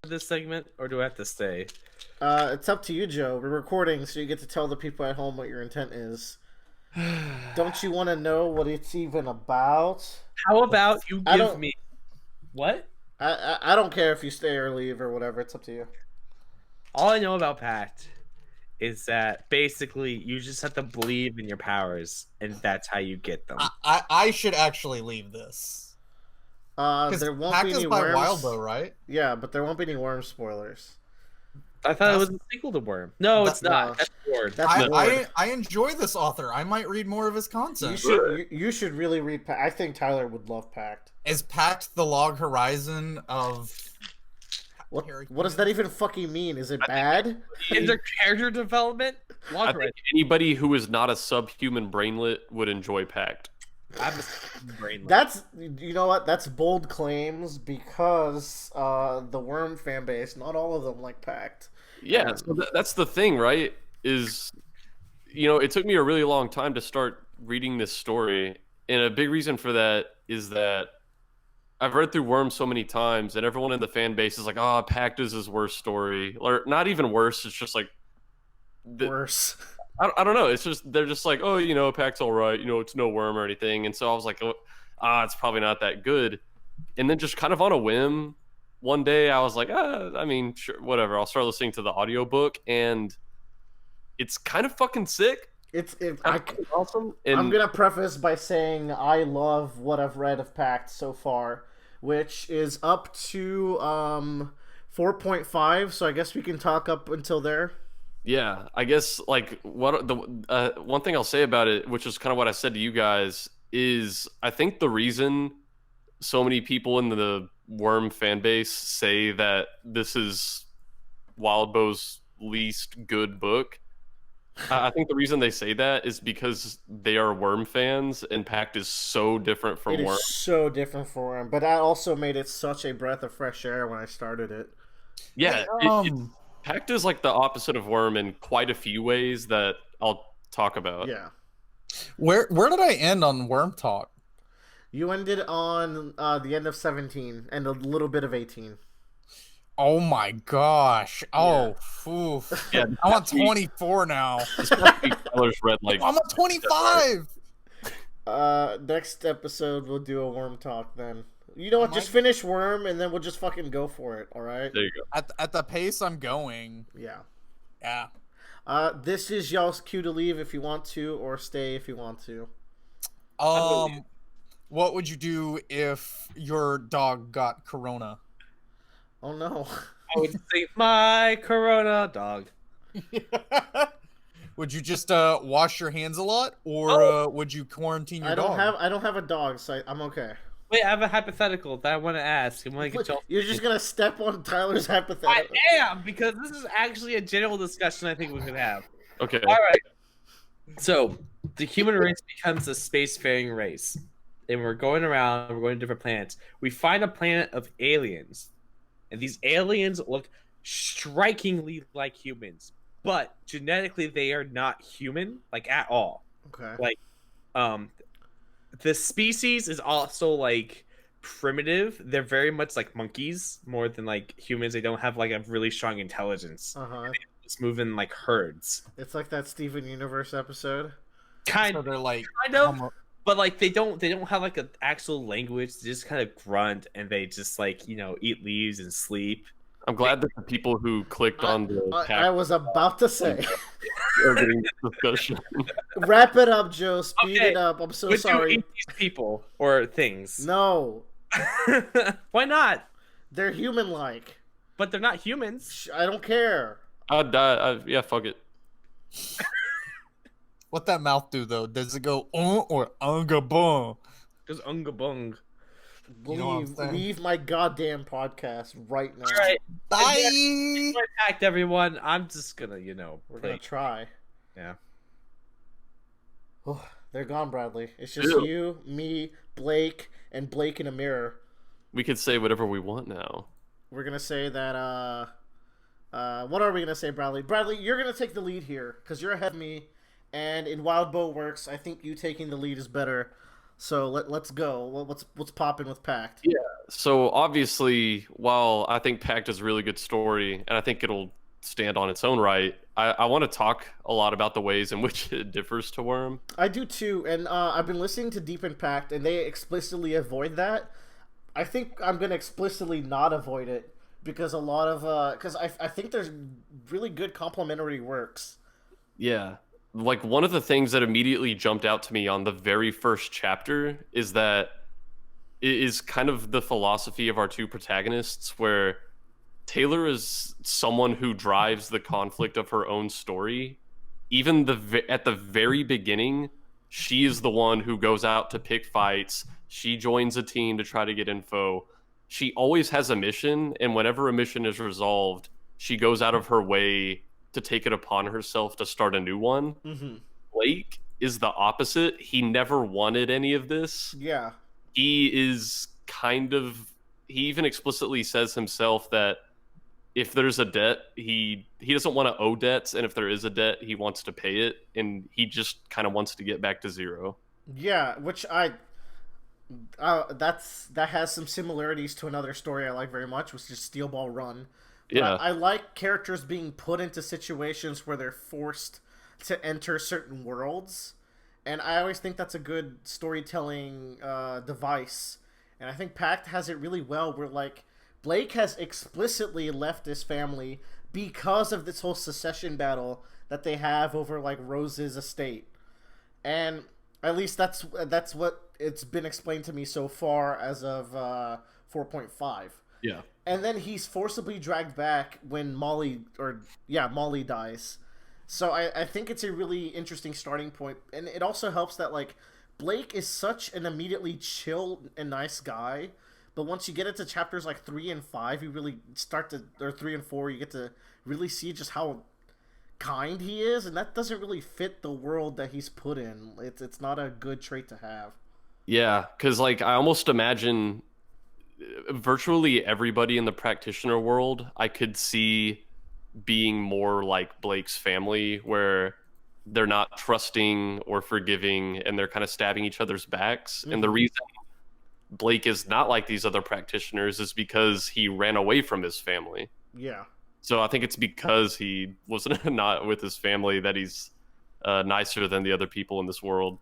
this segment, or do I have to stay? It's up to you, Joe. We're recording, so you get to tell the people at home what your intent is. Don't you want to know what it's even about? How about you I give don't. me what? I don't care if you stay or leave or whatever. It's up to you. All I know about Pact is that basically you just have to believe in your powers, and that's how you get them. I should actually leave this. Because There won't Pact be is any by worms. Wildbow, right? Yeah, but there won't be any worm spoilers. I thought it was a sequel to Worm. No, it's not. No. That's Ward. That's Lord. I enjoy this author. I might read more of his content. You should really read Pact. I think Tyler would love Pact. Is Pact the log horizon of... What does that even fucking mean? Is it bad? Is there character development? I think anybody who is not a subhuman brainlet would enjoy Pact. I'm a brainless. That's, you know what? That's bold claims because the Worm fan base, not all of them like Pact. Yeah, so that's the thing, right? Is, it took me a really long time to start reading this story, and a big reason for that is that I've read through Worm so many times, and everyone in the fan base is like, "Oh, Pact is his worst story," or not even worse. It's just like worse. I don't know. It's just they're just like, "Oh, Pact's all right. It's no Worm or anything." And so I was like, it's probably not that good." And then just kind of on a whim, one day I was like, sure, whatever. I'll start listening to the audiobook, and it's kind of fucking sick. It's awesome. And I'm gonna preface by saying I love what I've read of Pact so far, which is up to 4.5. So I guess we can talk up until there. Yeah, I guess like what the one thing I'll say about it, which is kind of what I said to you guys, is I think the reason so many people in the Worm fan base say that this is Wildbow's least good book. I think the reason they say that is because they are Worm fans, and Pact is so different from Worm. It is so different from Worm, but that also made it such a breath of fresh air when I started it. Yeah, Pact is like the opposite of Worm in quite a few ways that I'll talk about. Yeah. Where did I end on Worm talk? You ended on the end of 17 and a little bit of 18. Oh my gosh! Oh, oof. Yeah, I'm on 24 now. Tyler's read like I'm on 25. Next episode we'll do a Worm talk then. You know what? Just finish Worm and then we'll just fucking go for it. All right. There you go. At the pace I'm going. Yeah. Yeah. This is y'all's cue to leave if you want to, or stay if you want to. What would you do if your dog got corona? Oh no. I would say my Corona dog. Would you just wash your hands a lot, or would you quarantine your dog? I don't have a dog, so I'm okay. Wait, I have a hypothetical that I want to ask. You're just gonna step on Tyler's hypothetical. I am, because this is actually a general discussion I think we could have. Okay. All right. So the human race becomes a spacefaring race, and we're going to different planets. We find a planet of aliens, and these aliens look strikingly like humans, but genetically they are not human, like at all. Okay. Like, the species is also like primitive. They're very much like monkeys more than like humans. They don't have like a really strong intelligence. Uh-huh. They just move in like herds. It's like that Steven Universe episode. So they're like kind of, but like they don't have like an actual language. They just kind of grunt, and they just like eat leaves and sleep. I'm glad that the people who clicked on the Pact I was about to say. are getting this discussion. Wrap it up, Joe. Speed it up. I'm so sorry. You eat these people or things? No. Why not? They're human-like. But they're not humans. I don't care. I'd die. Yeah, fuck it. What that mouth do though? Does it go or unga bung? Just unga bung. Leave my goddamn podcast right now. All right. Bye. Pact, everyone. I'm just gonna, We're gonna try. Yeah. Oh, they're gone, Bradley. It's just you, me, Blake, and Blake in a mirror. We could say whatever we want now. We're gonna say that. What are we gonna say, Bradley? Bradley, you're gonna take the lead here because you're ahead of me, and in Wild Bow Works, I think you taking the lead is better. So let's go. What's popping with Pact? Yeah. So obviously, while I think Pact is a really good story, and I think it'll stand on its own right, I want to talk a lot about the ways in which it differs to Worm. I do too, and I've been listening to Deep Impact, and they explicitly avoid that. I think I'm gonna explicitly not avoid it because a lot of because I think there's really good complementary works. Yeah. Like one of the things that immediately jumped out to me on the very first chapter is that it is kind of the philosophy of our two protagonists where Taylor is someone who drives the conflict of her own story. Even at the very beginning, she is the one who goes out to pick fights. She joins a team to try to get info. She always has a mission, and whenever a mission is resolved, she goes out of her way to take it upon herself to start a new one. Mm-hmm. Blake is the opposite. He never wanted any of this. Yeah. He is kind of, he even explicitly says himself that if there's a debt, he doesn't want to owe debts, and if there is a debt, he wants to pay it, and he just kind of wants to get back to zero. Yeah, which that has some similarities to another story I like very much, which is Steel Ball Run. But Yeah, I like characters being put into situations where they're forced to enter certain worlds, and I always think that's a good storytelling device. And I think Pact has it really well, where like Blake has explicitly left his family because of this whole secession battle that they have over like Rose's estate, and at least that's what it's been explained to me so far as of 4.5. yeah. And then he's forcibly dragged back when Molly dies. So I think it's a really interesting starting point, and it also helps that like Blake is such an immediately chill and nice guy, but once you get into chapters like 3 and 5, you really start to, or 3 and 4, you get to really see just how kind he is, and that doesn't really fit the world that he's put in. It's not a good trait to have. Yeah, because like I almost imagine virtually everybody in the practitioner world, I could see being more like Blake's family, where they're not trusting or forgiving and they're kind of stabbing each other's backs. And the Mm-hmm. reason Blake is not like these other practitioners is because he ran away from his family. Yeah. So I think it's because he was not with his family that he's nicer than the other people in this world.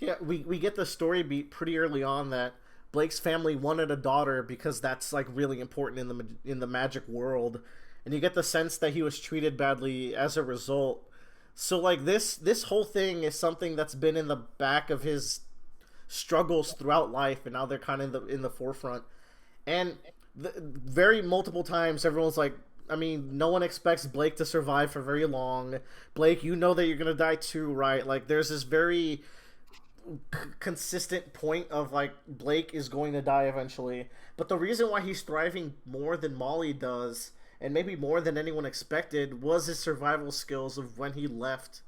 Yeah, we get the story beat pretty early on that Blake's family wanted a daughter because that's like really important in the magic world, and you get the sense that he was treated badly as a result. So like this whole thing is something that's been in the back of his struggles throughout life, and now they're kind of in the forefront. And very multiple times, everyone's like, I mean, no one expects Blake to survive for very long. Blake, you know that you're gonna die too, right? Like, there's this very consistent point of like Blake is going to die eventually. But the reason why he's thriving more than Molly does, and maybe more than anyone expected, was his survival skills of when he left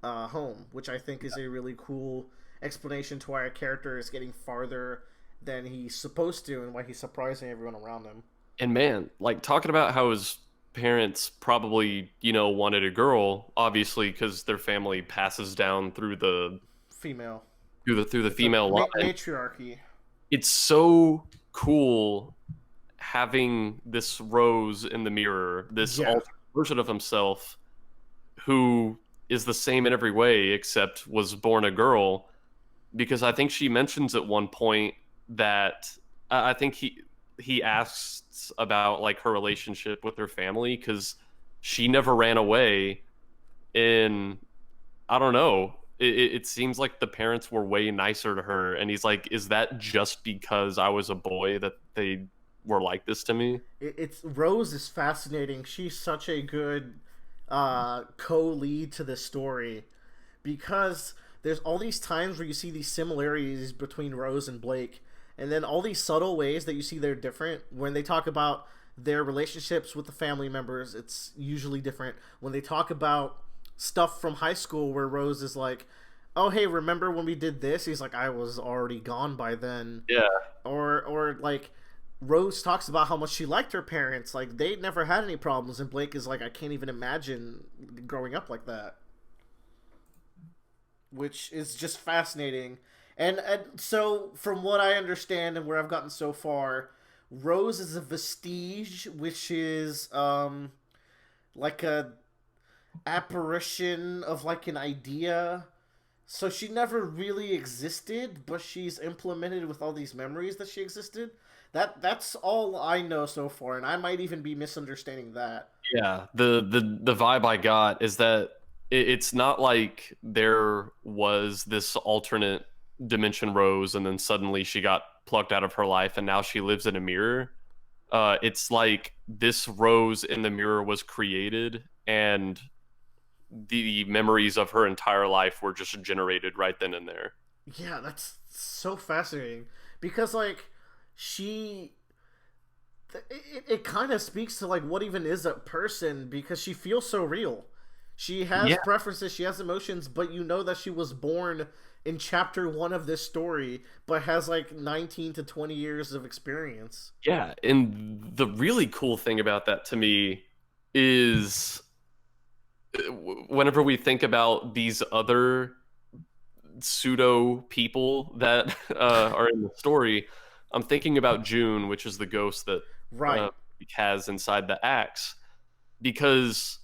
home, which I think is a really cool explanation to why a character is getting farther than he's supposed to and why he's surprising everyone around him. And man, like talking about how his parents probably, wanted a girl, obviously, because their family passes down through the Female. through the It's a female line. matriarchy. It's so cool having this Rose in the mirror, this Yeah. alternate version of himself, who is the same in every way except was born a girl. Because I think she mentions at one point that I think he asks about like her relationship with her family because she never ran away, and I don't know. It seems like the parents were way nicer to her, and he's like, "Is that just because I was a boy that they were like this to me?" It's Rose is fascinating. She's such a good co-lead to the story because there's all these times where you see these similarities between Rose and Blake, and then all these subtle ways that you see they're different. When they talk about their relationships with the family members, it's usually different. When they talk about stuff from high school where Rose is like, "Oh hey, remember when we did this?" He's like, "I was already gone by then." Yeah, Or like Rose talks about how much she liked her parents, like they never had any problems, and Blake is like, "I can't even imagine growing up like that," which is just fascinating. And so from what I understand and where I've gotten so far, Rose is a vestige, which is like a apparition of like an idea. So she never really existed, but she's implemented with all these memories that she existed. That's all I know so far, and I might even be misunderstanding that. Yeah, the vibe I got is that it's not like there was this alternate dimension Rose, and then suddenly she got plucked out of her life, and now she lives in a mirror. It's like this Rose in the mirror was created, and the memories of her entire life were just generated right then and there. Yeah, that's so fascinating because like she it kind of speaks to like what even is a person because she feels so real. She has Yeah, preferences, she has emotions, but you know that she was born in chapter 1 of this story but has like 19 to 20 years of experience. yeah. And the really cool thing about that to me is whenever we think about these other pseudo people that are in the story, I'm thinking about June, which is the ghost that Right. has inside the axe, because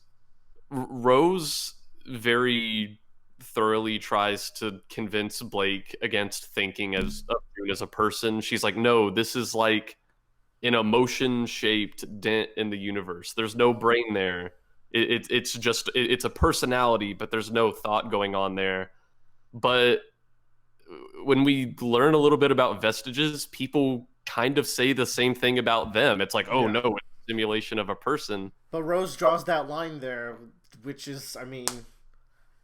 Rose very thoroughly tries to convince Blake against thinking as of June as a person. She's like, no, this is like an emotion shaped dent in the universe. There's no brain there. It's just it's a personality, but there's no thought going on there. But when we learn a little bit about vestiges, people kind of say the same thing about them. It's like, oh Yeah. no, it's a simulation of a person. But Rose draws that line there, which is, I mean,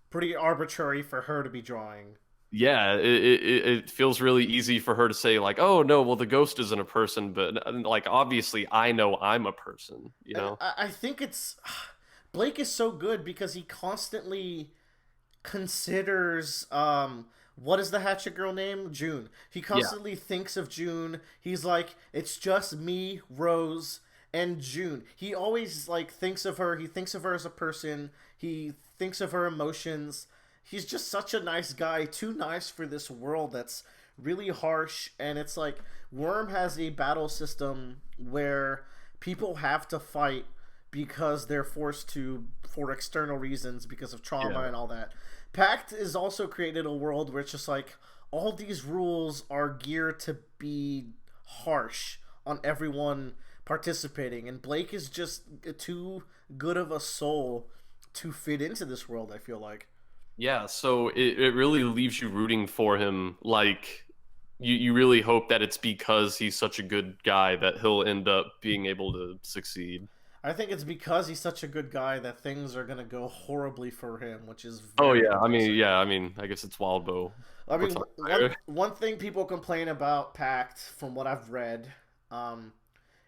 pretty arbitrary for her to be drawing. Yeah, it feels really easy for her to say like, oh no, well the ghost isn't a person, but like obviously I know I'm a person, you And know? I think it's Blake is so good because he constantly considers what is the hatchet girl name? June. He Yeah, constantly thinks of June. He's like, it's just me, Rose, and June. He always like thinks of her. He thinks of her as a person. He thinks of her emotions. He's just such a nice guy. Too nice for this world that's really harsh. And it's like Worm has a battle system where people have to fight because they're forced to for external reasons because of trauma yeah. and all that. Pact is also created a world where it's just like all these rules are geared to be harsh on everyone participating, and Blake is just too good of a soul to fit into this world. I feel like. Yeah, so it really leaves you rooting for him. Like you really hope that it's because he's such a good guy that he'll end up being able to succeed. I think it's because he's such a good guy that things are gonna go horribly for him, which is Oh very yeah, depressing. I mean, I guess it's Wild Bow. I We're mean, talking one there. one thing people complain about Pact, from what I've read, um,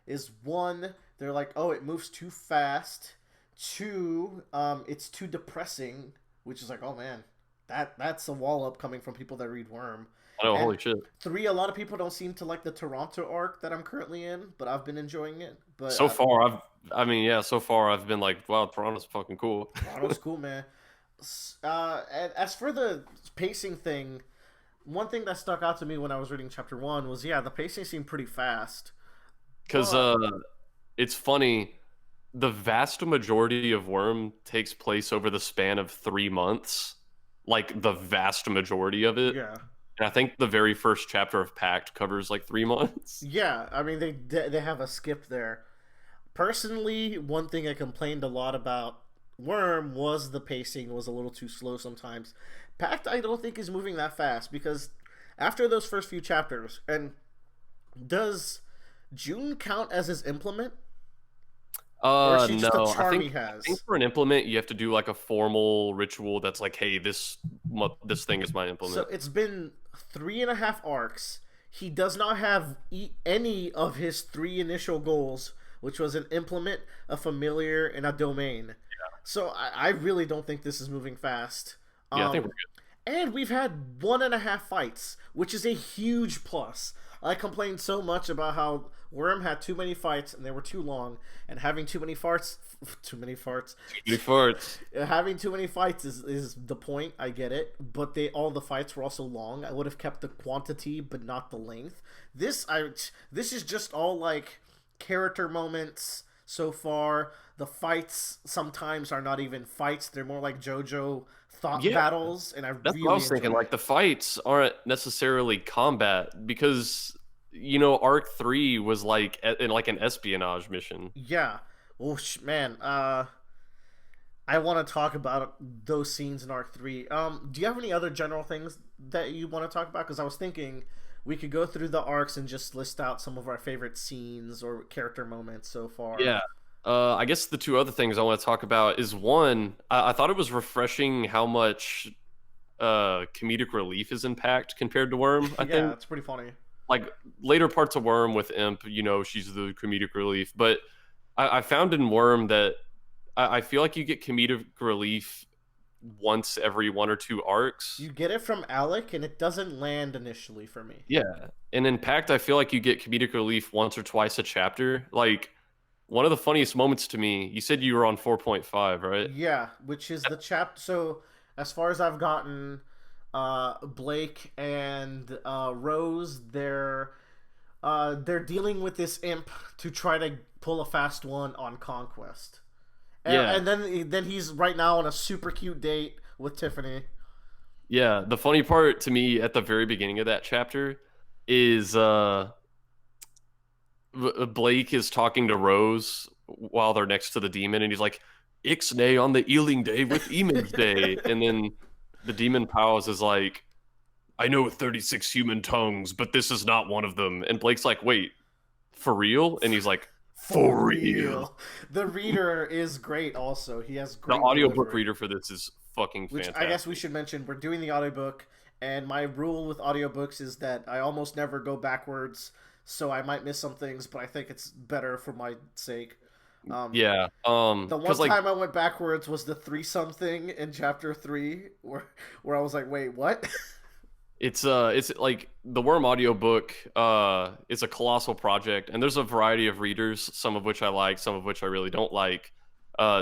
is one, they're like, oh, it moves too fast. Two, it's too depressing, which is like, oh man, that's a wall up coming from people that read Worm. I know, And holy shit. three, a lot of people don't seem to like the Toronto arc that I'm currently in, but I've been enjoying it. But So far, I mean, yeah, so far I've been like, wow, Toronto's fucking cool. Toronto's cool, man. And as for the pacing thing, one thing that stuck out to me when I was reading chapter 1 was, yeah, the pacing seemed pretty fast. Because But it's funny, the vast majority of Worm takes place over the span of 3 months, like the vast majority of it. yeah, And I think the very first chapter of Pact covers like 3 months. yeah. I mean, they have a skip there. Personally, one thing I complained a lot about Worm was the pacing was a little too slow sometimes. Pact, I don't think is moving that fast because after those first few chapters, and does June count as his implement, or is she just a No, charm he I think has? for an implement you have to do like a formal ritual that's like, hey, this thing is my So implement. it's been 3.5 arcs. He does not have any of his three initial goals, which was an implement, a familiar, and a domain. So I really don't think this is moving fast. Yeah, I think Um, we're good. And we've had 1.5 fights, which is a huge plus. I complained so much about how Worm had too many fights and they were too long, and having too many farts, too many farts, Too many farts. having too many fights is the point. I get it, but all the fights were also long. I would have kept the quantity but not the length. This is just all like character moments so far. The fights sometimes are not even fights; they're more like JoJo thought Yeah. battles, and That's really what I was thinking. enjoy Like the fights aren't necessarily combat because Arc 3 was like in like an espionage mission. Yeah. Oh man. I want to talk about those scenes in Arc 3. Do you have any other general things that you want to talk about? Because I was thinking we could go through the arcs and just list out some of our favorite scenes or character moments so far. Yeah. I guess the two other things I want to talk about is one, I thought it was refreshing how much comedic relief is in Pact compared to Worm. I Yeah, think it's pretty funny. like later parts of Worm with Imp, she's the comedic relief. But I found in Worm that I feel like you get comedic relief once every 1 or 2 arcs. You get it from Alec, and it doesn't land initially for me. Yeah. And in Pact, I feel like you get comedic relief once or twice a chapter. Like, one of the funniest moments to me, you said you were on 4.5, right? Yeah, which is the chapter. So, as far as I've gotten, Blake and Rose, they're dealing with this imp to try to pull a fast one on Conquest. And, Yeah. and then he's right now on a super cute date with Tiffany. Yeah. The funny part to me at the very beginning of that chapter is Blake is talking to Rose while they're next to the demon, and he's like, Ixnay on the Ealing Day with Eamon's Day. And then the demon Powers is like, I know 36 human tongues, but this is not one of them. And Blake's like, wait, for real? And he's like, for real. The reader is great also. He has The great audiobook delivery. reader for this is fucking Which fantastic. I guess we should mention, we're doing the audiobook, and my rule with audiobooks is that I almost never go backwards, so I might miss some things, but I think it's better for my sake. Yeah. The one 'cause, like, time I went backwards was the threesome thing in chapter 3, where I was like, wait, what? it's like the Worm audiobook is a colossal project, and there's a variety of readers, some of which I like, some of which I really don't like.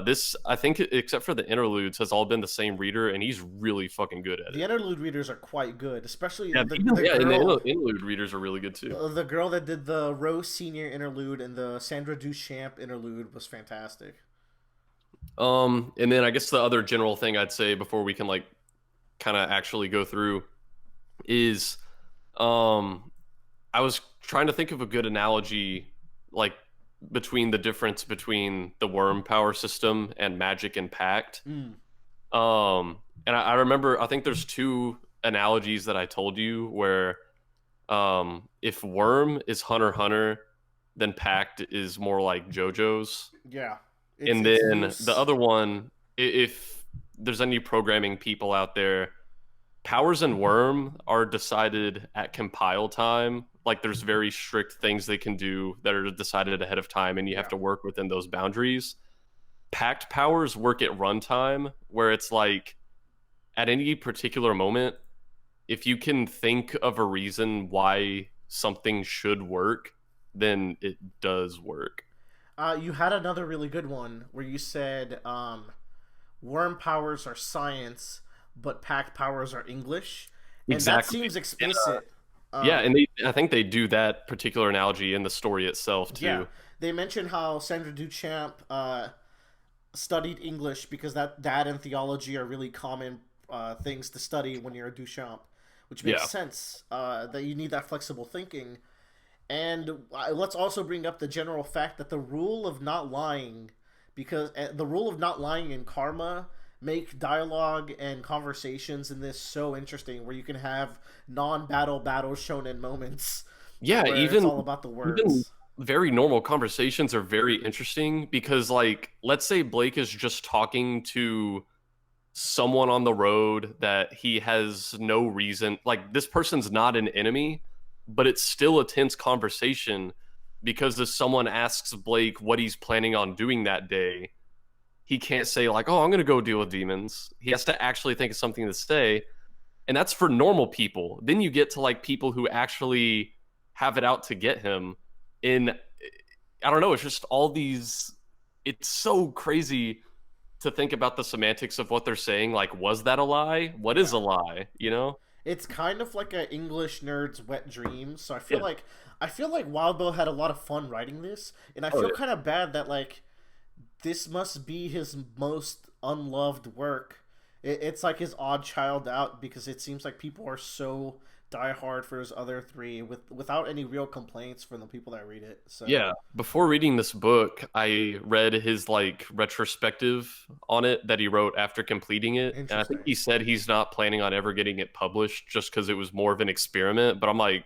This, I think, except for the interludes, has all been the same reader, and he's really fucking good at it. The interlude readers are quite good, especially Yeah, the and the girl. interlude readers are really good too. The girl that did the Rose Senior interlude and the Sandra Duchamp interlude was fantastic. And then I guess the other general thing I'd say before we can like kind of actually go through is, I was trying to think of a good analogy, like between the difference between the Worm power system and Magic and Pact. And I remember, I think there's 2 analogies that I told you where, if Worm is Hunter x Hunter, then Pact is more like JoJo's. Yeah. And it's then loose. the other one, if there's any programming people out there, powers in Worm are decided at compile time. Like there's very strict things they can do that are decided ahead of time, and you have to work within those boundaries. Pact powers work at runtime, where it's like at any particular moment, if you can think of a reason why something should work, then it does work. You had another really good one where you said worm powers are science, but pact powers are English. And Exactly. that seems explicit. Yeah, and I think they do that particular analogy in the story itself too. Yeah, they mention how Sandra Duchamp studied English because that and theology are really common things to study when you're a Duchamp, which makes sense that you need that flexible thinking. And let's also bring up the general fact that the rule of not lying, because the rule of not lying in Karma make dialogue and conversations in this so interesting, where you can have non-battle shonen moments. Yeah, where even it's all about the words. even very normal conversations are very interesting because, like, let's say Blake is just talking to someone on the road that he has no reason, like this person's not an enemy, but it's still a tense conversation because if someone asks Blake what he's planning on doing that day, he can't say like, oh, I'm gonna go deal with demons. He has to actually think of something to say. and that's for normal people. Then you get to like people who actually have it out to get him. In I don't know, it's just all these. It's so crazy to think about the semantics of what they're saying. Like, was that a lie? What is Yeah. a lie? You know? It's kind of like an English nerd's wet dream. So Yeah. I feel like Wild Bill had a lot of fun writing this, and I Oh feel yeah. kind of bad that like this must be his most unloved work. It's like his odd child out because it seems like people are so diehard for his other three without any real complaints from the people that read it. So Yeah, before reading this book, I read his like retrospective on it that he wrote after completing it, and I think interesting. he said he's not planning on ever getting it published just because it was more of an experiment. But I'm like,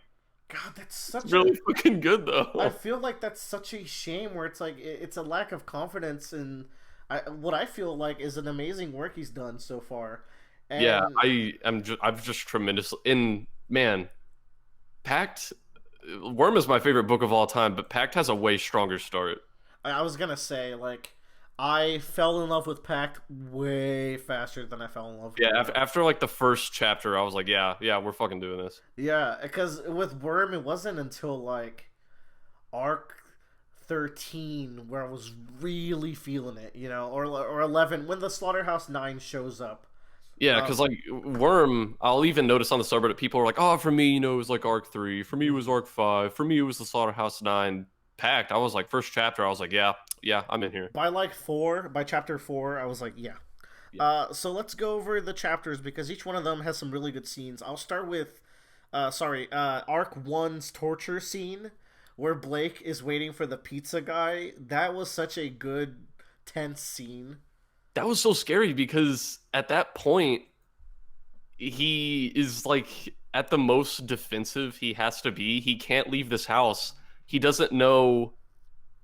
God, that's it's such a. really fucking good I though. feel like that's such a shame where it's like it's a lack of confidence in what I feel like is an amazing work he's done so far. Yeah, And I've just tremendously in man, Pact. Worm is my favorite book of all time, but Pact has a way stronger start. I was gonna say like I fell in love with Pact way faster than I fell in love with Yeah, Worm. after like the first chapter, I was like, yeah, we're fucking doing this. Yeah, because with Worm it wasn't until like arc 13 where I was really feeling it, or 11 when the Slaughterhouse 9 shows up. Yeah, Um, because like Worm, I'll even notice on the subreddit people are like, "Oh, for me, it was like Arc 3. For me, it was Arc 5. For me, it was the Slaughterhouse 9 Pact." I was like, first chapter, I was like, yeah, I'm in here. by chapter 4, I was like, yeah. Yeah, So let's go over the chapters because each one of them has some really good scenes. I'll start with, Arc One's torture scene, where Blake is waiting for the pizza guy. That was such a good, tense scene. that was so scary because at that point, he is like at the most defensive he has to be. He can't leave this house. He doesn't know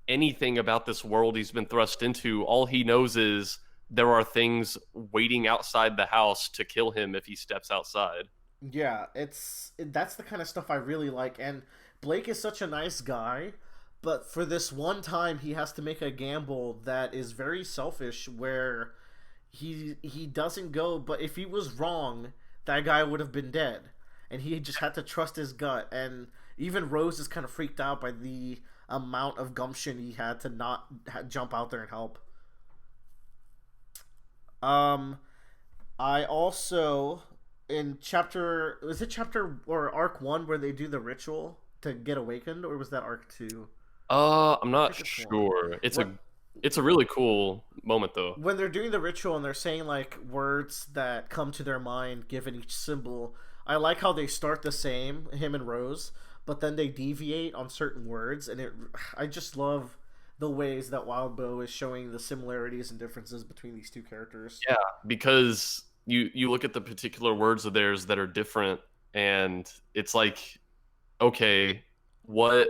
anything about this world he's been thrust into. All he knows is there are things waiting outside the house to kill him if he steps outside. Yeah, that's the kind of stuff I really like. And Blake is such a nice guy, but for this one time, he has to make a gamble that is very selfish, where he doesn't go. But if he was wrong, that guy would have been dead, and he just had to trust his gut. And even Rose is kind of freaked out by the amount of gumption he had to not jump out there and help. Um, I also in chapter was it chapter or arc 1 where they do the ritual to get awakened, or was that arc 2? I'm I not think it's 1. sure. What It's a really cool moment though. when they're doing the ritual and they're saying like words that come to their mind given each symbol. I like how they start the same, him and Rose, but then they deviate on certain words, and it I just love the ways that Wild Bow is showing the similarities and differences between these two characters. Yeah, because you look at the particular words of theirs that are different, and it's like, okay, what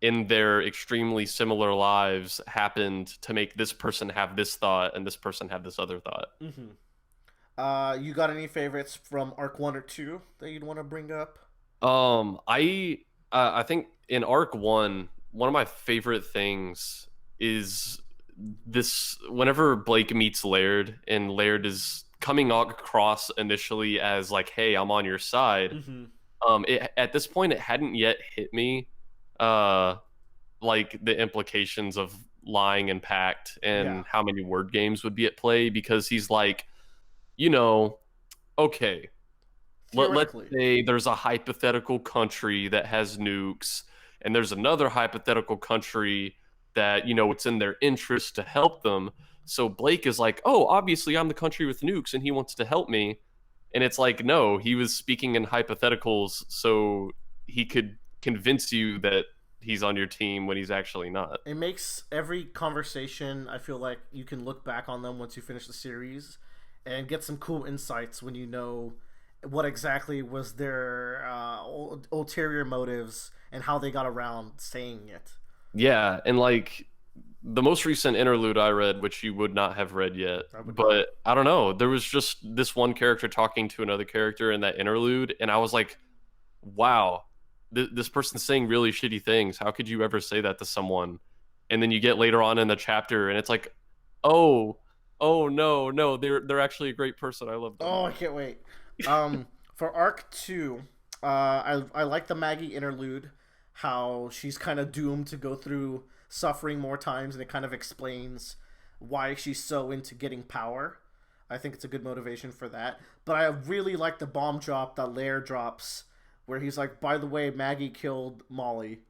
in their extremely similar lives happened to make this person have this thought and this person have this other thought? Mm-hmm. You got any favorites from arc 1 or 2 that you'd want to bring up? I think in arc one of my favorite things is this whenever Blake meets Laird and Laird is coming across initially as like, "Hey, I'm on your side." Mm-hmm. At this point, it hadn't yet hit me, uh, like the implications of lying and pact Yeah, and how many word games would be at play because he's like, you know, okay, let's theoretically. say there's a hypothetical country that has nukes, and there's another hypothetical country that, it's in their interest to help them. So Blake is like, oh, obviously I'm the country with nukes and he wants to help me. And it's like, no, he was speaking in hypotheticals so he could convince you that he's on your team when he's actually not. It makes every conversation, I feel like you can look back on them once you finish the series and get some cool insights when you know what exactly was their ulterior motives and how they got around saying it. Yeah, and like the most recent interlude I read, which you would not have read yet, I would not. but I don't know, there was just this one character talking to another character in that interlude, and I was like, wow, this person's saying really shitty things. How could you ever say that to someone? And then you get later on in the chapter, and it's like, oh, no, they're actually a great person. I love them. Oh, I can't wait. For arc 2, I like the Maggie interlude, how she's kind of doomed to go through suffering more times, and it kind of explains why she's so into getting power. I think it's a good motivation for that. But I really like the bomb drop that Lair drops, where he's like, "By the way, Maggie killed Molly,"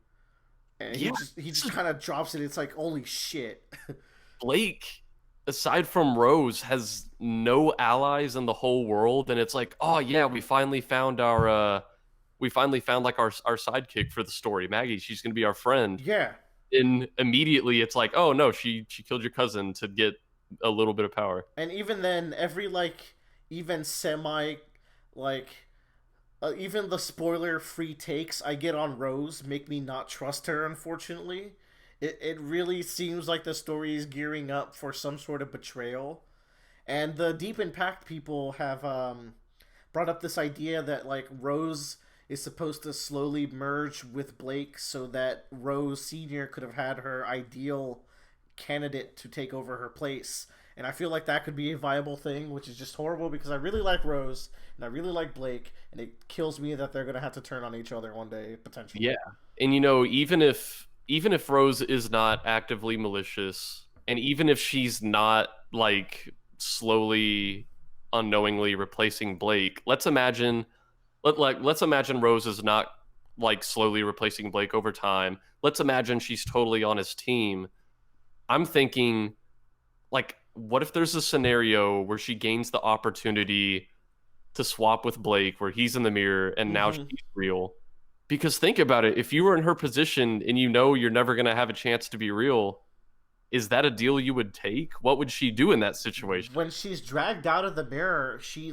and Yeah, he just kind of drops it. It's like, holy shit. Blake, aside from Rose, has no allies in the whole world, and it's like, oh yeah, we finally found like our sidekick for the story, Maggie. She's gonna be our friend. Yeah, And immediately it's like, oh no, she killed your cousin to get a little bit of power. and even then, every like even semi like even the spoiler free takes I get on Rose make me not trust her, unfortunately. It really seems like the story is gearing up for some sort of betrayal. And the Deep Impact people have brought up this idea that like Rose is supposed to slowly merge with Blake so that Rose Sr. could have had her ideal candidate to take over her place. And I feel like that could be a viable thing, which is just horrible because I really like Rose and I really like Blake, and it kills me that they're gonna have to turn on each other one day potentially. Yeah. And you know, even if Rose is not actively malicious, and even if she's not like slowly unknowingly replacing Blake, let's imagine Rose is not like slowly replacing Blake over time. Let's imagine she's totally on his team. I'm thinking, like, what if there's a scenario where she gains the opportunity to swap with Blake, where he's in the mirror and now she's Mm-hmm. real? Because think about it, if you were in her position and you know you're never going to have a chance to be real, is that a deal you would take? What would she do in that situation? When she's dragged out of the mirror, she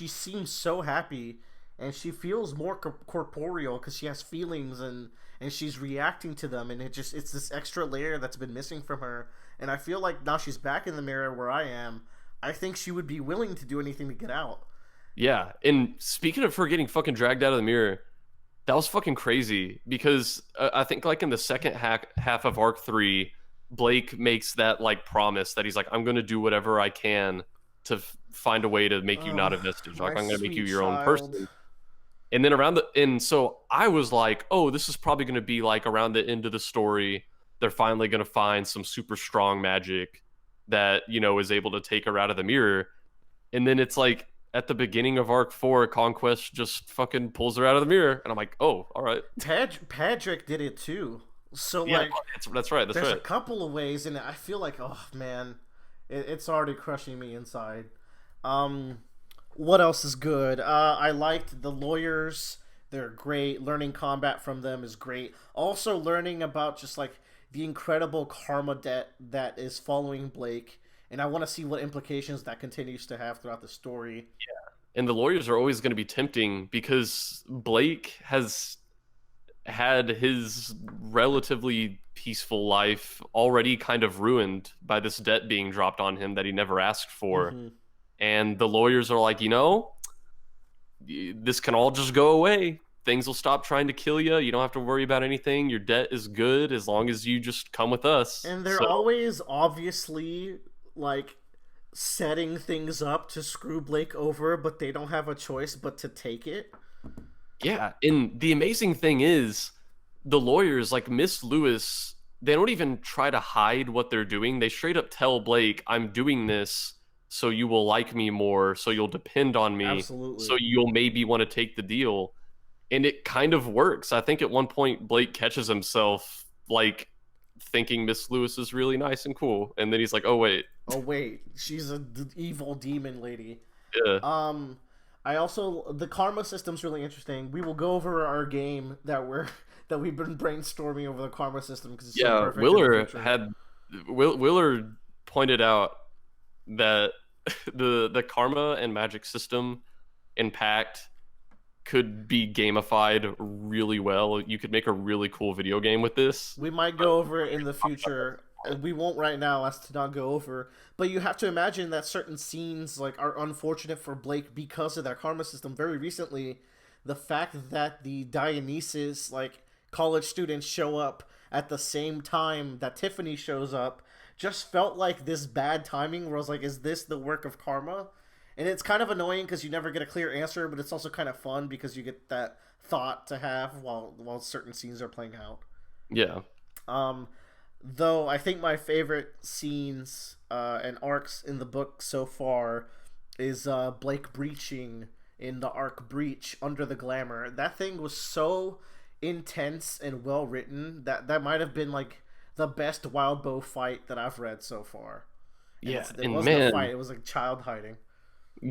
seems so happy, and she feels more corporeal because she has feelings, and she's reacting to them, and it's this extra layer that's been missing from her. And I feel like now she's back in the mirror where I am. I think she would be willing to do anything to get out. Yeah, and speaking of her getting fucking dragged out of the mirror, that was fucking crazy because I think like in the second half of arc 3, Blake makes that like promise that he's like, I'm going to do whatever I can to find a way to make you not a vestige. My Like, I'm going to make you sweet your own child. person. And then and so I was like, oh, this is probably going to be like around the end of the story. They're finally going to find some super strong magic that, you know, is able to take her out of the mirror. And then it's like at the beginning of arc 4, Conquest just fucking pulls her out of the mirror. And I'm like, oh, all right. Patrick did it too. So Yeah, like, that's right. That's there's a right. couple of ways, and I feel like, oh man, it's already crushing me inside. Um, what else is good? I liked the lawyers. They're great. Learning combat from them is great. Also, learning about just like the incredible karma debt that is following Blake, and I want to see what implications that continues to have throughout the story. And the lawyers are always going to be tempting because Blake has had his relatively peaceful life already kind of ruined by this debt being dropped on him that he never asked for. Hmm. And the lawyers are like, you know, this can all just go away. Things will stop trying to kill you. You don't have to worry about anything. Your debt is good as long as you just come with us. And they're So, always obviously like setting things up to screw Blake over, but they don't have a choice but to take it. yeah. And the amazing thing is, the lawyers, like Miss Lewis, they don't even try to hide what they're doing. They straight up tell Blake, I'm doing this so you will like me more, so you'll depend on me, so Absolutely. you'll maybe want to take the deal. And it kind of works. I think at one point Blake catches himself like thinking Miss Lewis is really nice and cool, and then he's like, "Oh wait, Oh wait, she's a evil demon lady. yeah, Um, I also the karma system's really interesting. We will go over our game that we're that we've been brainstorming over the karma system because it's so yeah." perfect. In the Willer future. had Willer pointed out that the karma and magic system in Pact could be gamified really well. You could make a really cool video game with this. We might go over it in the future. We won't right now, as to not go over. But you have to imagine that certain scenes like are unfortunate for Blake because of that karma system. Very recently, the fact that the Dionysus like college students show up at the same time that Tiffany shows up just felt like this bad timing. Where I was like, is this the work of karma? And it's kind of annoying because you never get a clear answer, but it's also kind of fun because you get that thought to have while certain scenes are playing out. Yeah. Um, though I think my favorite scenes and arcs in the book so far is Blake breaching in the arc Breach Under the Glamour. That thing was so intense and well written that might have been like the best Wild Bow fight that I've read so far. And Yeah, it and wasn't a man, fight; it was like child hiding.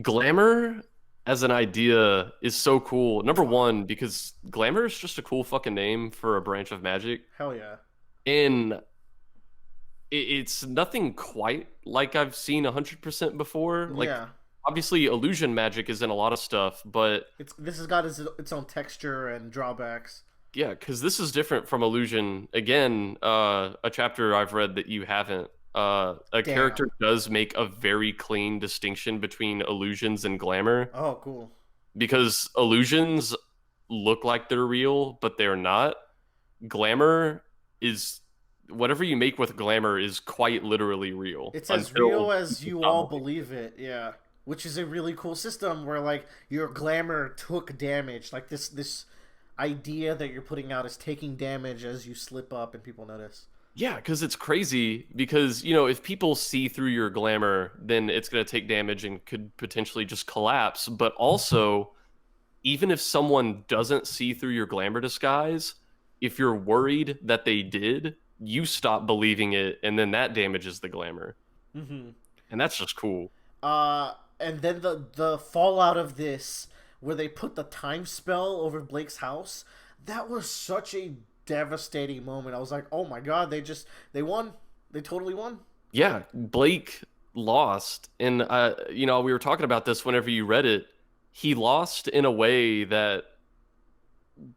glamour as an idea is so cool. Number one, because glamour is just a cool fucking name for a branch of magic, Hell yeah! and it's nothing quite like I've seen 100% before. Like, Yeah, obviously, illusion magic is in a lot of stuff, but this has got its own texture and drawbacks. yeah, because this is different from illusion. Again, a chapter I've read that you haven't. A Damn. character does make a very clean distinction between illusions and glamour, Oh, cool. because illusions look like they're real, but they're not. Glamour is whatever you make with glamour is quite literally real. It's as until real as you you stop all believing. believe it. Yeah, which is a really cool system where like your glamour took damage. Like this idea that you're putting out is taking damage as you slip up and people notice. Yeah, because it's crazy. Because, you know, if people see through your glamour, then it's going to take damage and could potentially just collapse. But also, even if someone doesn't see through your glamour disguise, if you're worried that they did, you stop believing it, and then that damages the glamour. Mm-hmm. And that's just cool. And then the fallout of this, where they put the time spell over Blake's house, that was such a devastating moment. I was like, oh my god, they won. They totally won. Yeah, Blake lost. And, you know, we were talking about this whenever you read it. He lost in a way that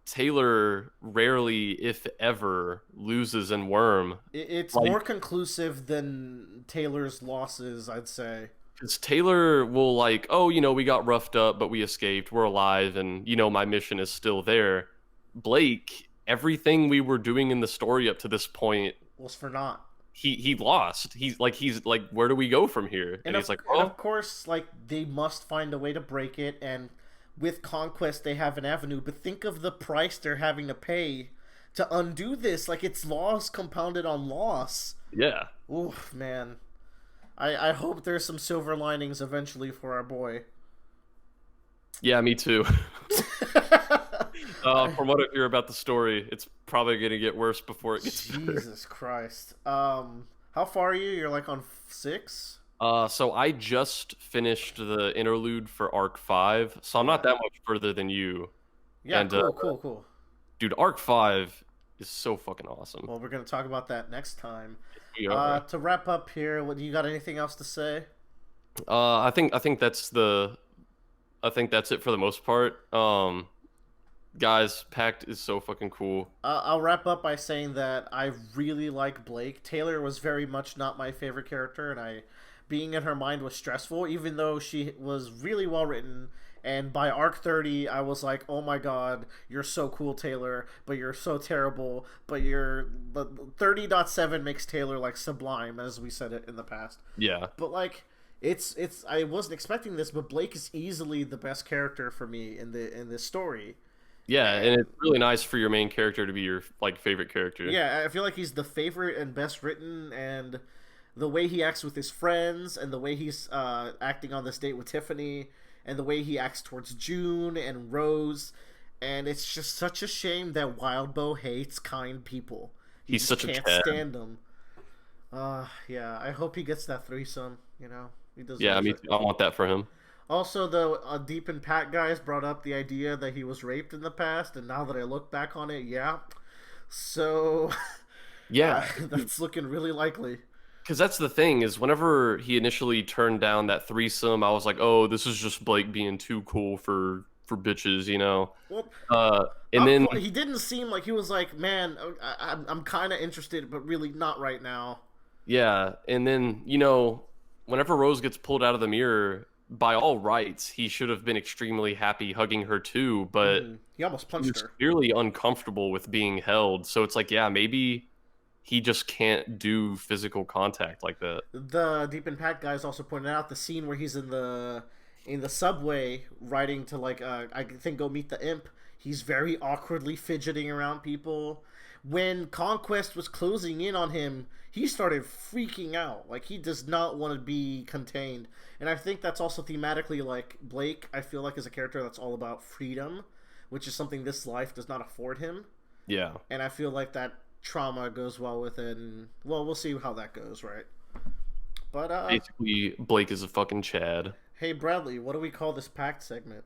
Taylor rarely, if ever, loses in Worm. It's Like, more conclusive than Taylor's losses, I'd say. because Taylor will like, oh, you know, we got roughed up, but we escaped. We're alive, and you know, my mission is still there. Blake, everything we were doing in the story up to this point, Was for naught. he lost. He's like, where do we go from here? And he's like, and oh, of course, like they must find a way to break it, and with Conquest they have an avenue. But think of the price they're having to pay to undo this. Like it's loss compounded on loss. yeah, Oof, man. I hope there's some silver linings eventually for our boy. yeah, me too. From what I hear about the story, it's probably gonna get worse before it gets better. Jesus Christ. How far are you? You're like on 6? So I just finished the interlude for Arc 5, so I'm not that much further than you. Yeah, And, cool. Dude, Arc 5 is so fucking awesome. Well, we're gonna talk about that next time. We are. To wrap up here, what you got? Anything else to say? I think that's it for the most part. Guys, Pact is so fucking cool. I'll wrap up by saying that I really like Blake. Taylor was very much not my favorite character, and being in her mind was stressful, even though she was really well written. And by arc 30, I was like, oh my god, you're so cool, Taylor, but you're so terrible. But the 30.7 makes Taylor like sublime, as we said it in the past. Yeah. But like, it's I wasn't expecting this, but Blake is easily the best character for me in this story. Yeah, and it's really nice for your main character to be your like favorite character. Yeah, I feel like he's the favorite and best written, and the way he acts with his friends, and the way he's acting on this date with Tiffany, and the way he acts towards June and Rose, and it's just such a shame that Wildbow hates kind people. He's just such a can't Chad. stand them. Yeah, I hope he gets that threesome. You know, he does. Yeah, I want that for him. Also, the Deep and Pat guys brought up the idea that he was raped in the past, and now that I look back on it, yeah. So, Yeah, that's looking really likely. because that's the thing is whenever he initially turned down that threesome, I was like, oh, this is just Blake being too cool for bitches, you know. Well, And then he didn't seem like he was like, man, I'm kind of interested, but really not right now. yeah, and then you know, whenever Rose gets pulled out of the mirror, by all rights, he should have been extremely happy hugging her too, but He almost punched he's her. clearly uncomfortable with being held. So it's like, yeah, maybe he just can't do physical contact like that. The Deep and Pat guys also pointed out the scene where he's in in the subway riding to I think go meet the imp. He's very awkwardly fidgeting around people. When Conquest was closing in on him, he started freaking out. Like, he does not want to be contained. And I think that's also thematically, like, Blake, I feel like, is a character that's all about freedom, which is something this life does not afford him. Yeah. And I feel like that trauma goes well with it. And, well, we'll see how that goes, right? But, Basically, Blake is a fucking Chad. Hey, Bradley, what do we call this Pact segment?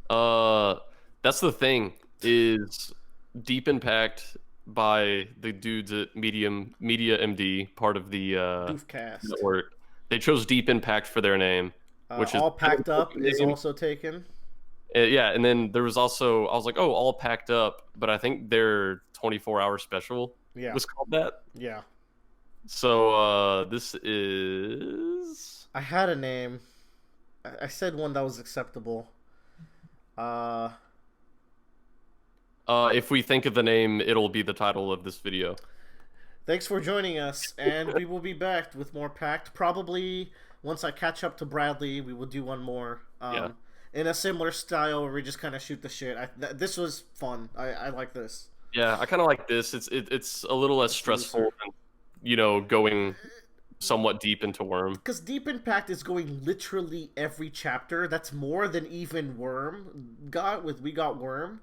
That's the thing, is Deep Impact by the dudes at Media MD, part of the Doofcast. network. They chose Deep Impact for their name, which is All Packed Up is name. also taken. Yeah, and then there was also, I was like, oh, All Packed Up, but I think their 24-hour special was called that. Yeah. So this is... I had a name. I said one that was acceptable. If we think of the name, it'll be the title of this video. Thanks for joining us, and we will be back with more Pact. Probably once I catch up to Bradley, we will do one more. In a similar style where we just kind of shoot the shit. This was fun. I like this. Yeah, I kind of like this. It's a little less stressful than, you know, going somewhat deep into Worm. Because Deep Impact is going literally every chapter. That's more than even Worm got with We Got Worm,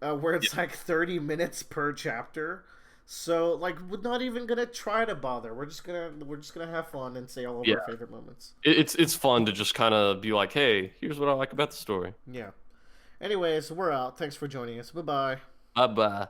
where it's like 30 minutes per chapter. So like, we're not even gonna try to bother. We're just gonna have fun and say all of our favorite moments. It's fun to just kind of be like, hey, here's what I like about the story. Yeah. Anyways, we're out. Thanks for joining us. Bye bye. Bye bye.